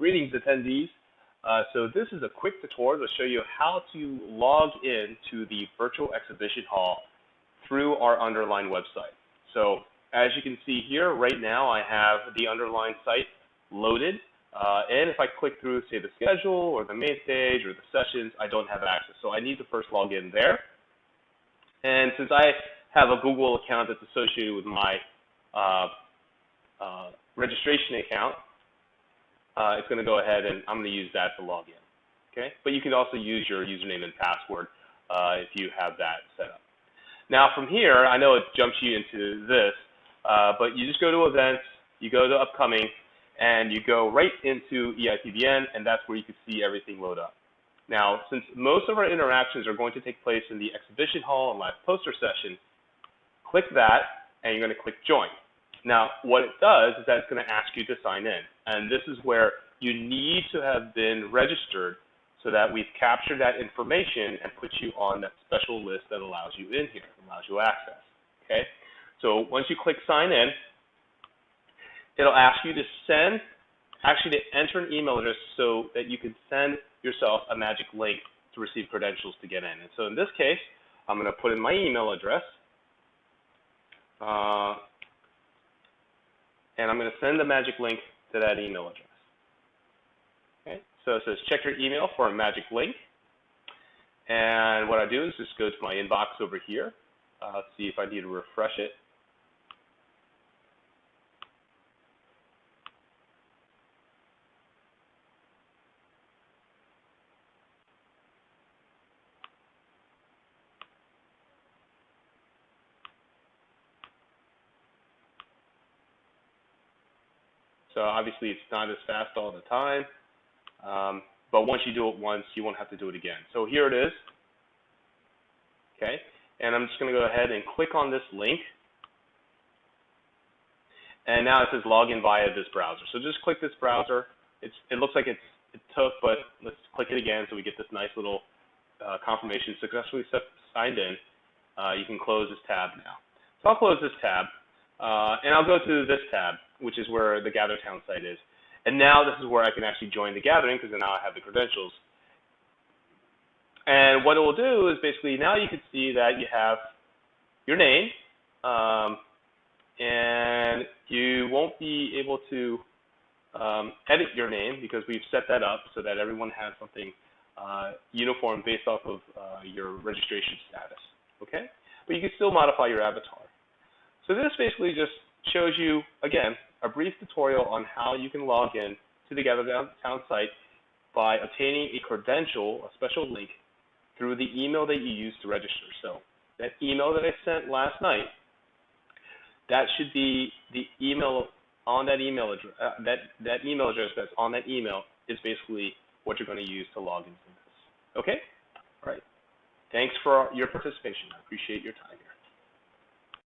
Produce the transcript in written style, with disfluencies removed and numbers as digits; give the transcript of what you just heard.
Greetings, attendees. So this is a quick tutorial to show you how to log in to the virtual exhibition hall through our Underline website. So as you can see here, right now I have the Underline site loaded. And if I click through, say, the schedule or the main stage or the sessions, I don't have access. So I need to first log in there. And since I have a Google account that's associated with my registration account, it's going to go ahead and I'm going to use that to log in. Okay? But you can also use your username and password if you have that set up. Now from here, I know it jumps you into this, but you just go to events, you go to upcoming, and you go right into EIPBN, and that's where you can see everything load up. Now, since most of our interactions are going to take place in the exhibition hall and live poster session, click that, and you're going to click join. Now, what it does is that it's going to ask you to sign in, and this is where you need to have been registered so that we've captured that information and put you on that special list that allows you in here, allows you access. Okay? So once you click sign in, it'll ask you to enter an email address so that you can send yourself a magic link to receive credentials to get in. And so in this case, I'm going to put in my email address. And I'm going to send the magic link to that email address. Okay, so it says check your email for a magic link. And what I do is just go to my inbox over here, see if I need to refresh it. So obviously it's not as fast all the time, but once you do it once, you won't have to do it again. So here it is, okay? And I'm just going to go ahead and click on this link. And now it says log in via this browser. So just click this browser. It looks like it took, but let's click it again so we get this nice little confirmation successfully signed in. You can close this tab now. So I'll close this tab, and I'll go to this tab, which is where the Gather Town site is. And now this is where I can actually join the gathering because now I have the credentials. And what it will do is basically now you can see that you have your name, and you won't be able to edit your name because we've set that up so that everyone has something uniform based off of your registration status. Okay? But you can still modify your avatar. So this basically just shows you, again, a brief tutorial on how you can log in to the Gather Town site by obtaining a credential, a special link, through the email that you used to register. So that email that I sent last night, that should be the email on that email address. That email address that's on that email is basically what you're going to use to log into this. Okay? All right. Thanks for your participation. I appreciate your time here.